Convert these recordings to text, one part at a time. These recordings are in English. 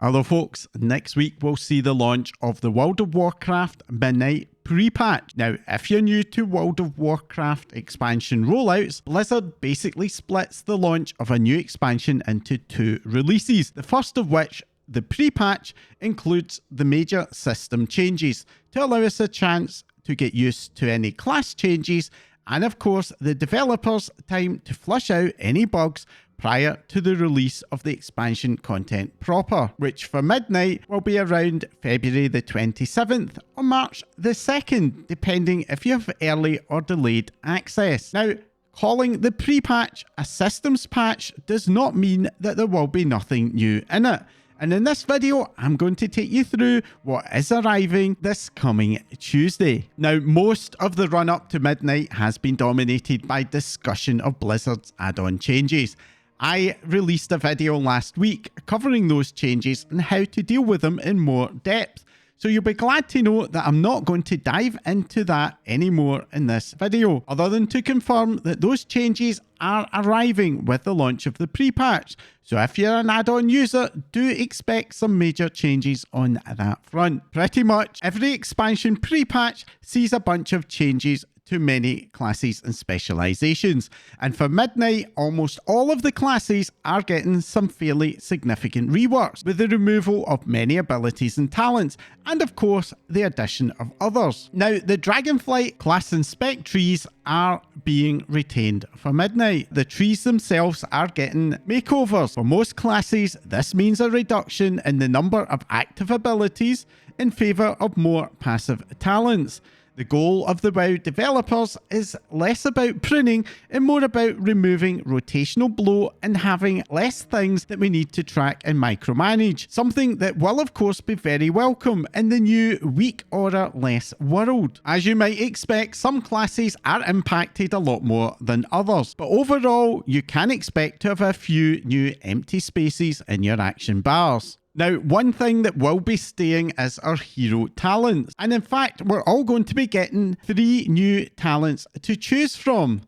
Hello folks, next week we'll see the launch of the World of Warcraft Midnight pre-patch. Now, if you're new to World of Warcraft expansion rollouts, Blizzard basically splits the launch of a new expansion into two releases. The first of which, the pre-patch, includes the major system changes to allow us a chance to get used to any class changes and of course the developers time to flush out any bugs prior to the release of the expansion content proper, which for Midnight will be around February the 27th or March the 2nd, depending if you have early or delayed access. Now, calling the pre-patch a systems patch does not mean that there will be nothing new in it. And in this video, I'm going to take you through what is arriving this coming Tuesday. Now, most of the run-up to Midnight has been dominated by discussion of Blizzard's add-on changes. I released a video last week covering those changes and how to deal with them in more depth. So you'll be glad to know that I'm not going to dive into that anymore in this video, other than to confirm that those changes are arriving with the launch of the pre-patch. So if you're an add-on user, do expect some major changes on that front. Pretty much every expansion pre-patch sees a bunch of changes to many classes and specializations. And for Midnight, almost all of the classes are getting some fairly significant reworks, with the removal of many abilities and talents, and of course, the addition of others. Now, the Dragonflight class and spec trees are being retained for Midnight. The trees themselves are getting makeovers. For most classes, this means a reduction in the number of active abilities in favour of more passive talents. The goal of the WoW developers is less about pruning and more about removing rotational bloat and having less things that we need to track and micromanage, something that will of course be very welcome in the new weak order less world. As you might expect, some classes are impacted a lot more than others, but overall you can expect to have a few new empty spaces in your action bars. Now, one thing that will be staying is our hero talents. And in fact, we're all going to be getting 3 new talents to choose from.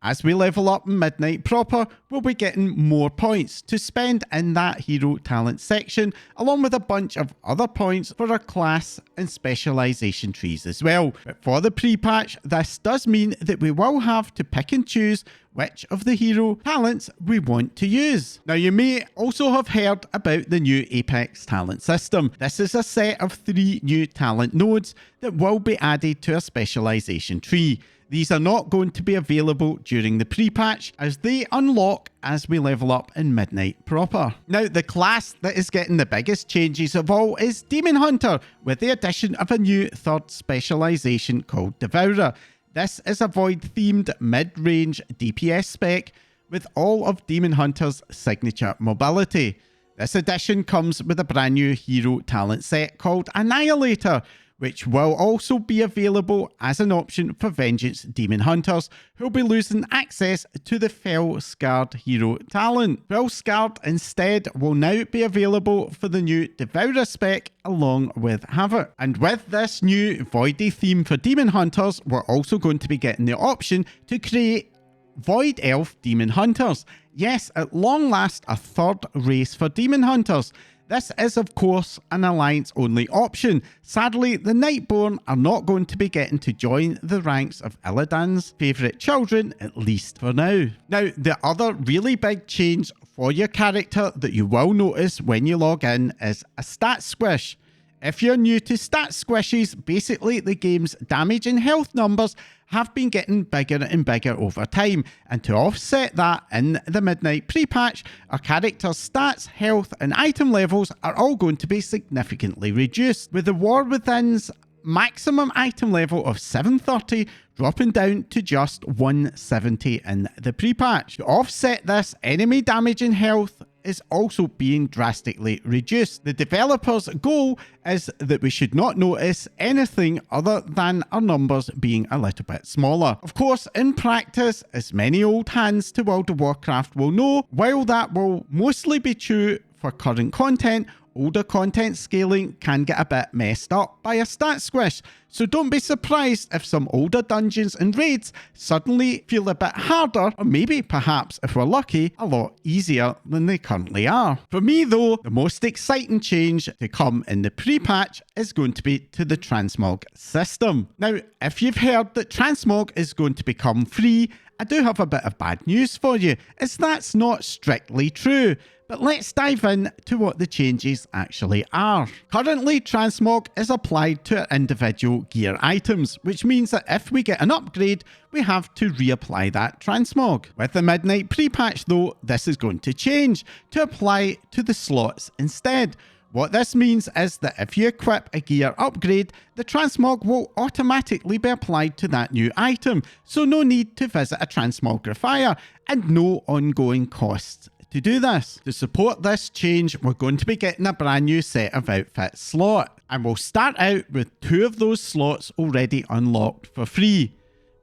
As we level up in Midnight proper, we'll be getting more points to spend in that hero talent section, along with a bunch of other points for our class and specialization trees as well. But for the pre-patch, this does mean that we will have to pick and choose which of the hero talents we want to use. Now, you may also have heard about the new Apex talent system. This is a set of 3 new talent nodes that will be added to a specialization tree. These are not going to be available during the pre-patch, as they unlock as we level up in Midnight proper. Now, the class that is getting the biggest changes of all is Demon Hunter, with the addition of a new third specialization called Devourer. This is a Void-themed mid-range DPS spec with all of Demon Hunter's signature mobility. This addition comes with a brand new hero talent set called Annihilator, which will also be available as an option for Vengeance Demon Hunters, who will be losing access to the Fell Scarred hero talent. Fell Scarred instead will now be available for the new Devourer spec along with Havoc. And with this new Voidy theme for Demon Hunters, we're also going to be getting the option to create Void Elf Demon Hunters. Yes, at long last, a third race for Demon Hunters. This is of course an alliance only option. Sadly, the Nightborn are not going to be getting to join the ranks of Illidan's favourite children, at least for now. Now, the other really big change for your character that you will notice when you log in is a stat squish. If you're new to stat squishes, basically the game's damage and health numbers have been getting bigger and bigger over time, and to offset that in the Midnight pre-patch, our character's stats, health and item levels are all going to be significantly reduced, with the War Within's maximum item level of 730 dropping down to just 170 in the pre-patch. To offset this, enemy damage and health is also being drastically reduced. The developers' goal is that we should not notice anything other than our numbers being a little bit smaller. Of course, in practice, as many old hands to World of Warcraft will know, while that will mostly be true for current content, older content scaling can get a bit messed up by a stat squish, so don't be surprised if some older dungeons and raids suddenly feel a bit harder, or maybe perhaps, if we're lucky, a lot easier than they currently are. For me though, the most exciting change to come in the pre-patch is going to be to the Transmog system. Now, if you've heard that Transmog is going to become free, I do have a bit of bad news for you, as that's not strictly true. But let's dive in to what the changes actually are. Currently, Transmog is applied to our individual gear items, which means that if we get an upgrade, we have to reapply that Transmog. With the Midnight pre-patch though, this is going to change to apply to the slots instead. What this means is that if you equip a gear upgrade, the Transmog will automatically be applied to that new item, so no need to visit a transmogrifier and no ongoing costs to do this. To support this change, we're going to be getting a brand new set of outfit slot, and we'll start out with 2 of those slots already unlocked for free.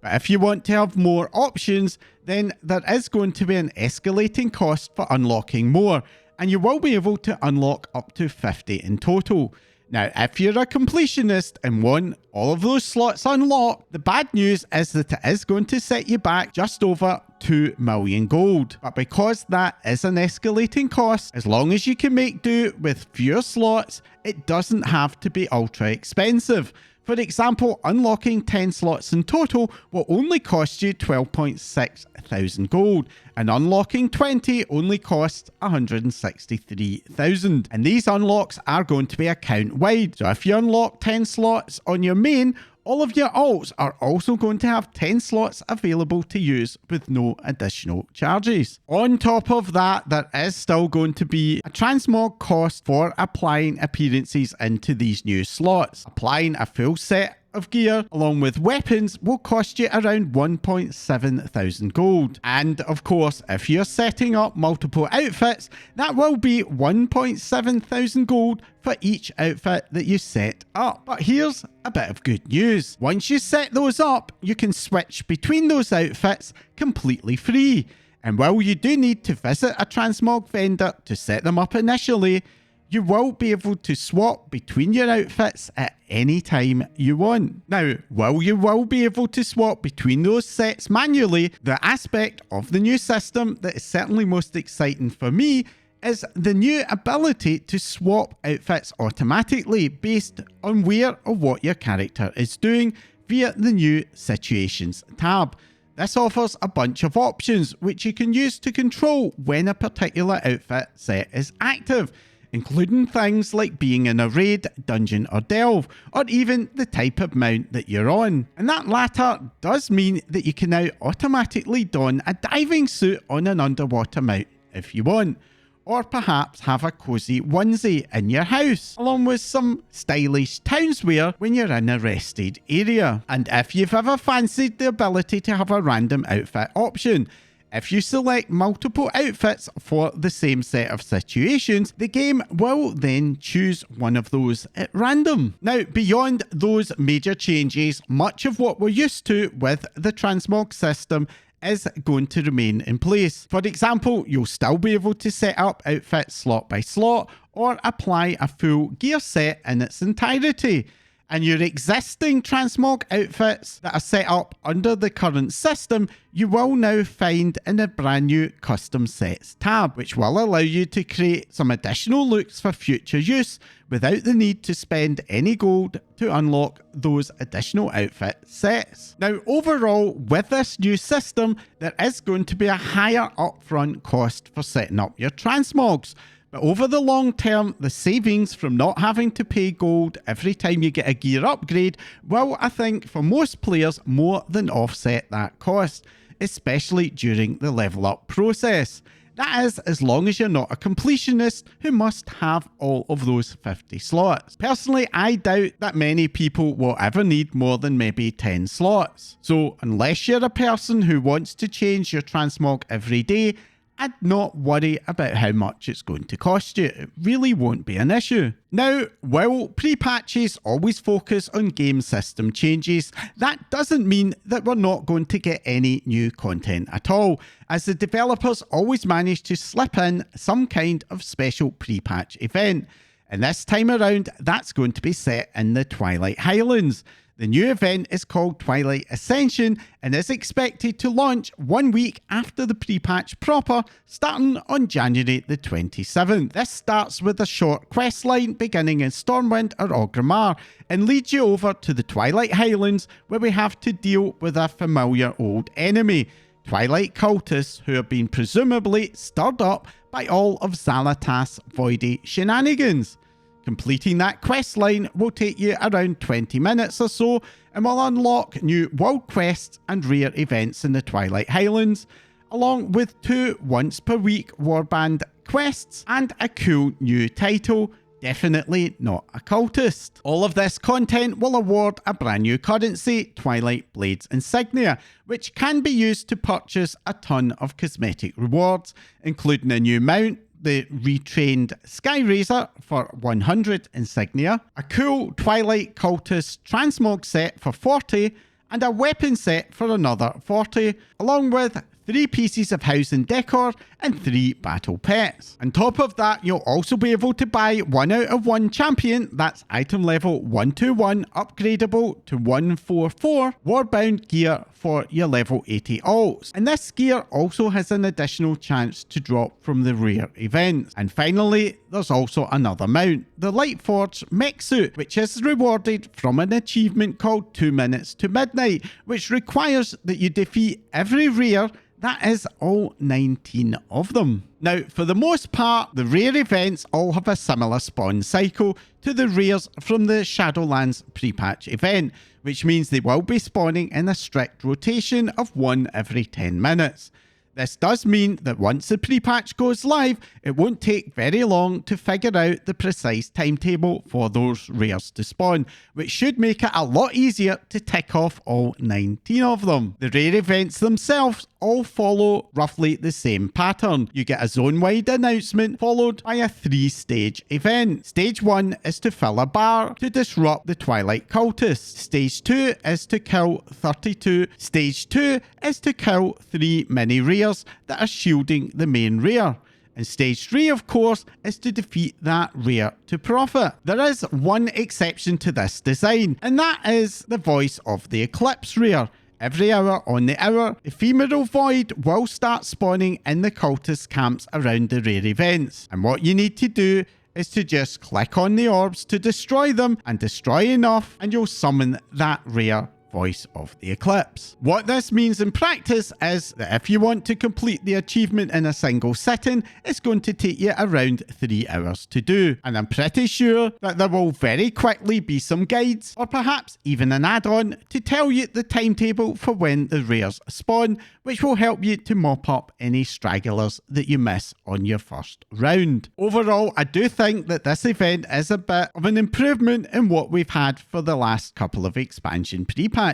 But if you want to have more options, then there is going to be an escalating cost for unlocking more, and you will be able to unlock up to 50 in total. Now, if you're a completionist and want all of those slots unlocked, the bad news is that it is going to set you back just over 2 million gold. But because that is an escalating cost, as long as you can make do with fewer slots, it doesn't have to be ultra expensive. For example, unlocking 10 slots in total will only cost you 12.6 thousand gold, and unlocking 20 only costs 163,000. And these unlocks are going to be account wide. So if you unlock 10 slots on your main, all of your alts are also going to have 10 slots available to use with no additional charges. On top of that, there is still going to be a transmog cost for applying appearances into these new slots. Applying a full set of gear along with weapons will cost you around 1.7 thousand gold. And of course, if you're setting up multiple outfits, that will be 1.7 thousand gold for each outfit that you set up. But here's a bit of good news. Once you set those up, you can switch between those outfits completely free. And while you do need to visit a transmog vendor to set them up initially, you will be able to swap between your outfits at any time you want. Now, while you will be able to swap between those sets manually, the aspect of the new system that is certainly most exciting for me is the new ability to swap outfits automatically based on where or what your character is doing via the new Situations tab. This offers a bunch of options which you can use to control when a particular outfit set is active, including things like being in a raid, dungeon or delve, or even the type of mount that you're on. And that latter does mean that you can now automatically don a diving suit on an underwater mount if you want, or perhaps have a cozy onesie in your house, along with some stylish townswear when you're in a rested area. And if you've ever fancied the ability to have a random outfit option, if you select multiple outfits for the same set of situations, the game will then choose one of those at random. Now, beyond those major changes, much of what we're used to with the transmog system is going to remain in place. For example, you'll still be able to set up outfits slot by slot or apply a full gear set in its entirety. And your existing transmog outfits that are set up under the current system, you will now find in a brand new custom sets tab, which will allow you to create some additional looks for future use without the need to spend any gold to unlock those additional outfit sets. Now, overall, with this new system, there is going to be a higher upfront cost for setting up your transmogs. But over the long term, the savings from not having to pay gold every time you get a gear upgrade will, I think, for most players, more than offset that cost, especially during the level up process. That is, as long as you're not a completionist who must have all of those 50 slots. Personally, I doubt that many people will ever need more than maybe 10 slots. So unless you're a person who wants to change your transmog every day, I'd not worry about how much it's going to cost you. It really won't be an issue. Now, while pre-patches always focus on game system changes, that doesn't mean that we're not going to get any new content at all, as the developers always manage to slip in some kind of special pre-patch event. And this time around, that's going to be set in the Twilight Highlands. The new event is called Twilight Ascension and is expected to launch 1 week after the pre-patch proper, starting on January the 27th. This starts with a short quest line beginning in Stormwind or Orgrimmar and leads you over to the Twilight Highlands, where we have to deal with a familiar old enemy, Twilight cultists, who have been presumably stirred up by all of Xal'atath's voidy shenanigans. Completing that quest line will take you around 20 minutes or so and will unlock new world quests and rare events in the Twilight Highlands, along with 2 once per week warband quests and a cool new title, Definitely Not a Cultist. All of this content will award a brand new currency, Twilight Blades Insignia, which can be used to purchase a ton of cosmetic rewards, including a new mount, the retrained Skyrazor for 100 insignia, a cool Twilight Cultist Transmog set for 40, and a weapon set for another 40, along with 3 pieces of housing decor and 3 battle pets. On top of that, you'll also be able to buy 1 out of 1 champion, that's item level 121, upgradable to 144, warbound gear for your level 80 alts. And this gear also has an additional chance to drop from the rare events. And finally, there's also another mount, the Lightforge mech suit, which is rewarded from an achievement called 2 Minutes to Midnight, which requires that you defeat every rare. That is all 19 of them. Now, for the most part, the rare events all have a similar spawn cycle to the rares from the Shadowlands pre-patch event, which means they will be spawning in a strict rotation of 1 every 10 minutes. This does mean that once the pre-patch goes live, it won't take very long to figure out the precise timetable for those rares to spawn, which should make it a lot easier to tick off all 19 of them. The rare events themselves all follow roughly the same pattern. You get a zone-wide announcement followed by a 3-stage event. Stage 1 is to fill a bar to disrupt the Twilight cultists. Stage 2 is to kill 32. Stage 2 is to kill 3 mini rares that are shielding the main rare. And stage 3, of course, is to defeat that rare to profit. There is one exception to this design, and that is the Voice of the Eclipse rare. Every hour on the hour, Ephemeral Void will start spawning in the cultist camps around the rare events. And what you need to do is to just click on the orbs to destroy them, and destroy enough and you'll summon that rare Voice of the Eclipse. What this means in practice is that if you want to complete the achievement in a single sitting, it's going to take you around 3 hours to do. And I'm pretty sure that there will very quickly be some guides, or perhaps even an add-on, to tell you the timetable for when the rares spawn, which will help you to mop up any stragglers that you miss on your first round. Overall, I do think that this event is a bit of an improvement in what we've had for the last couple of expansion pre-patches,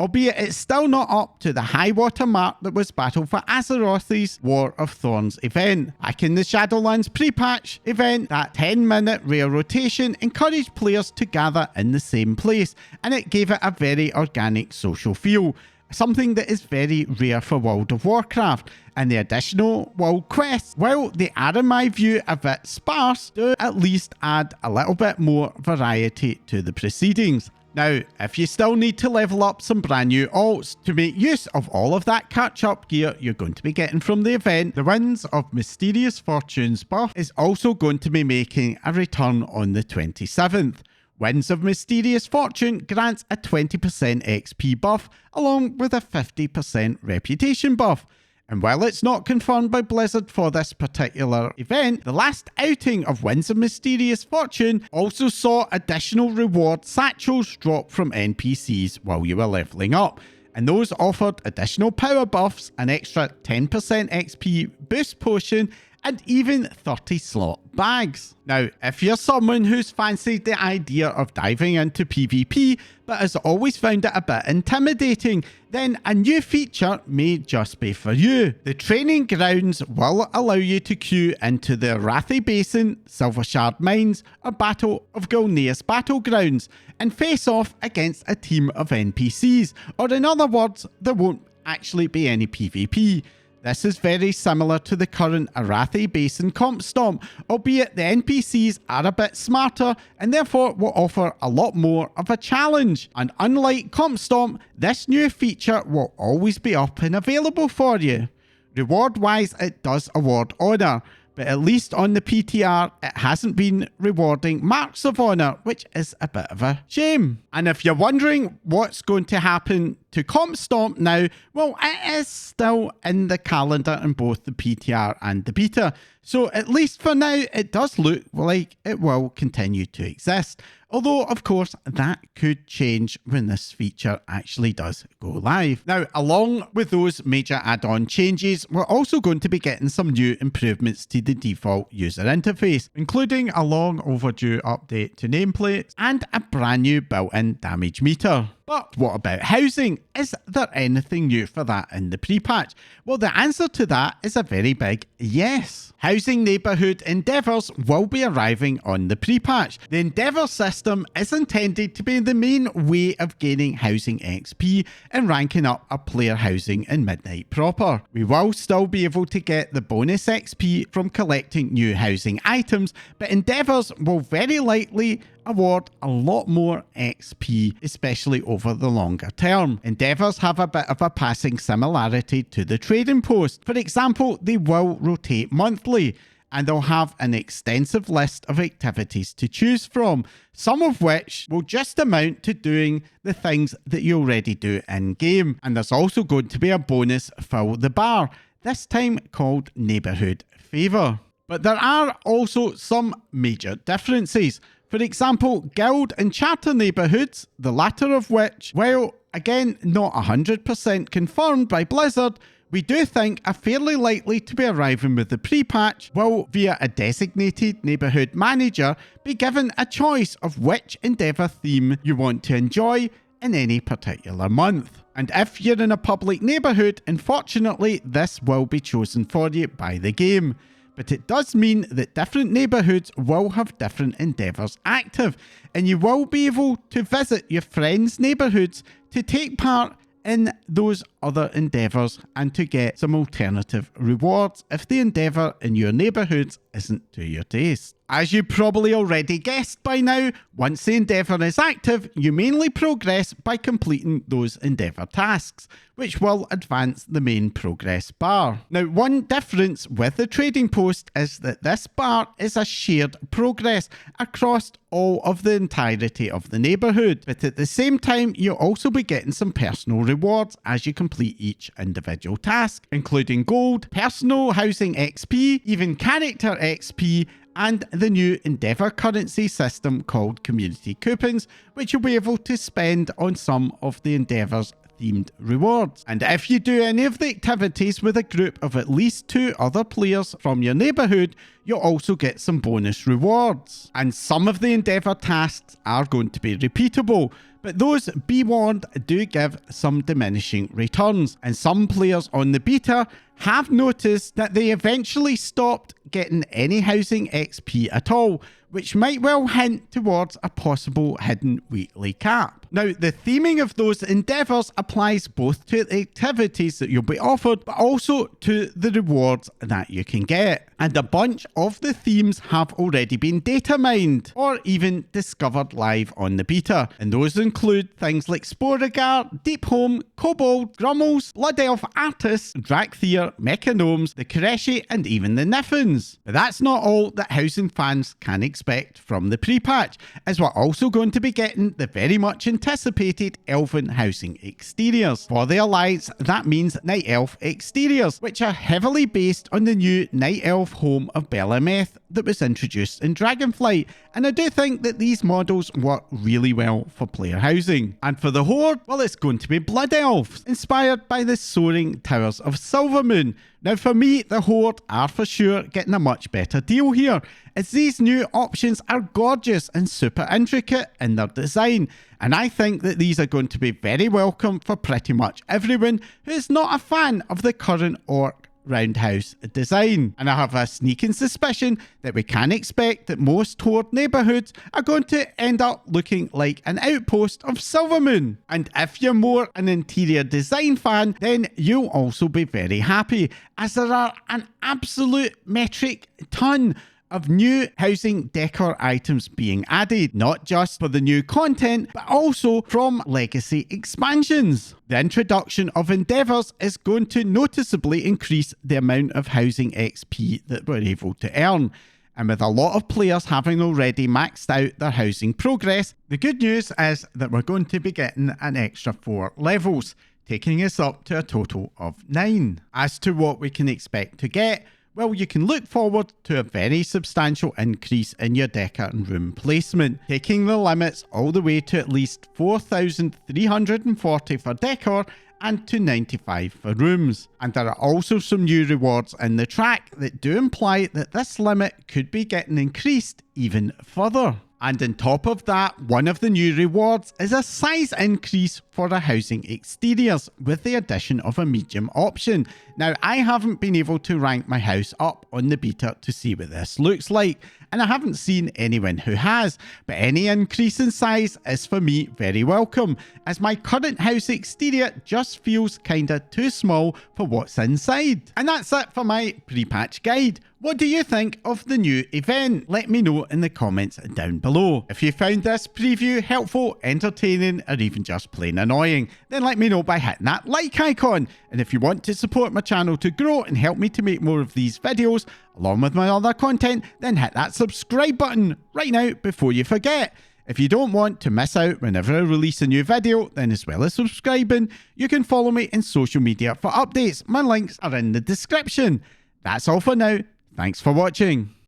albeit it's still not up to the high water mark that was Battle for Azeroth's War of Thorns event. Back in the Shadowlands pre-patch event, that 10-minute rare rotation encouraged players to gather in the same place, and it gave it a very organic social feel, something that is very rare for World of Warcraft. And the additional world quests, while they are in my view a bit sparse, do at least add a little bit more variety to the proceedings. Now, if you still need to level up some brand new alts to make use of all of that catch-up gear you're going to be getting from the event, the Winds of Mysterious Fortunes buff is also going to be making a return on the 27th. Winds of Mysterious Fortune grants a 20% XP buff along with a 50% reputation buff. And while it's not confirmed by Blizzard for this particular event, the last outing of Winds of Mysterious Fortune also saw additional reward satchels drop from NPCs while you were leveling up. And those offered additional power buffs, an extra 10% XP boost potion, and even 30 slot bags. Now, if you're someone who's fancied the idea of diving into PvP, but has always found it a bit intimidating, then a new feature may just be for you. The training grounds will allow you to queue into the Arathi Basin, Silver Shard Mines, or Battle of Gulneas Battlegrounds, and face off against a team of NPCs, or in other words, there won't actually be any PvP. This is very similar to the current Arathi base in Comp Stomp, albeit the NPCs are a bit smarter and therefore will offer a lot more of a challenge. And unlike Comp Stomp, this new feature will always be up and available for you. Reward wise, it does award honour, but at least on the PTR, it hasn't been rewarding marks of honour, which is a bit of a shame. And if you're wondering what's going to happen to Comp Stomp now, well, it is still in the calendar in both the PTR and the beta. So at least for now, it does look like it will continue to exist. Although, of course, that could change when this feature actually does go live. Now, along with those major add-on changes, we're also going to be getting some new improvements to the default user interface, including a long overdue update to nameplates and a brand new built-in damage meter. But what about housing? Is there anything new for that in the pre-patch? Well, the answer to that is a very big yes. Housing Neighbourhood Endeavours will be arriving on the pre-patch. The Endeavour system is intended to be the main way of gaining housing XP and ranking up a player housing in Midnight proper. We will still be able to get the bonus XP from collecting new housing items, but Endeavours will very likely award a lot more XP, especially over the longer term. Endeavours have a bit of a passing similarity to the trading post. For example, they will rotate monthly, and they'll have an extensive list of activities to choose from, some of which will just amount to doing the things that you already do in-game. And there's also going to be a bonus Fill the Bar, this time called Neighbourhood Favour. But there are also some major differences. For example, guild and charter neighbourhoods, the latter of which, while again not 100% confirmed by Blizzard, we do think are fairly likely to be arriving with the pre-patch, will via a designated neighbourhood manager be given a choice of which Endeavour theme you want to enjoy in any particular month. And if you're in a public neighbourhood, unfortunately this will be chosen for you by the game. But it does mean that different neighbourhoods will have different endeavours active, and you will be able to visit your friends' neighbourhoods to take part in those other endeavours and to get some alternative rewards if the endeavour in your neighbourhoods isn't to your taste. As you probably already guessed by now, once the endeavour is active, you mainly progress by completing those endeavour tasks, which will advance the main progress bar. Now, one difference with the trading post is that this bar is a shared progress across all of the entirety of the neighbourhood, but at the same time, you'll also be getting some personal rewards as you complete each individual task, including gold, personal housing XP, even character XP, and the new Endeavour currency system called Community Coupons, which you'll be able to spend on some of the Endeavour's themed rewards. And if you do any of the activities with a group of at least 2 other players from your neighbourhood, you'll also get some bonus rewards. And some of the Endeavour tasks are going to be repeatable, but those, be warned, do give some diminishing returns. And some players on the beta have noticed that they eventually stopped getting any housing XP at all, which might well hint towards a possible hidden weekly cap. Now, the theming of those endeavours applies both to the activities that you'll be offered, but also to the rewards that you can get. And a bunch of the themes have already been data mined, or even discovered live on the beta. And those include things like Sporegar, Deep Home, Kobold, Grummels, Blood Elf Artists, Drakthir, Mechanomes, the Koreshi, and even the Niffins. But that's not all that housing fans can expect from the pre-patch, as we're also going to be getting the very much anticipated Elven housing exteriors. For the Alliance, that means Night Elf exteriors, which are heavily based on the new Night Elf home of Belemeth that was introduced in Dragonflight, and I do think that these models work really well for player housing. And for the Horde, well, it's going to be Blood Elves, inspired by the soaring towers of Silvermoon. Now for me, the Horde are for sure getting a much better deal here, as these new options are gorgeous and super intricate in their design, and I think that these are going to be very welcome for pretty much everyone who is not a fan of the current Orc roundhouse design. And I have a sneaking suspicion that we can expect that most toured neighbourhoods are going to end up looking like an outpost of Silvermoon. And if you're more an interior design fan, then you'll also be very happy, as there are an absolute metric ton of new housing decor items being added, not just for the new content, but also from legacy expansions. The introduction of Endeavours is going to noticeably increase the amount of housing XP that we're able to earn. And with a lot of players having already maxed out their housing progress, the good news is that we're going to be getting an extra 4 levels, taking us up to a total of 9. As to what we can expect to get, well, you can look forward to a very substantial increase in your decor and room placement, taking the limits all the way to at least 4,340 for decor and to 95 for rooms. And there are also some new rewards in the track that do imply that this limit could be getting increased even further. And on top of that, one of the new rewards is a size increase for the housing exteriors with the addition of a medium option. Now, I haven't been able to rank my house up on the beta to see what this looks like, and I haven't seen anyone who has, but any increase in size is for me very welcome, as my current house exterior just feels kinda too small for what's inside. And that's it for my pre-patch guide. What do you think of the new event? Let me know in the comments down below. If you found this preview helpful, entertaining, or even just plain annoying, then let me know by hitting that like icon. And if you want to support my channel to grow and help me to make more of these videos, along with my other content, then hit that subscribe button right now before you forget. If you don't want to miss out whenever I release a new video, then as well as subscribing, you can follow me in social media for updates. My links are in the description. That's all for now. Thanks for watching.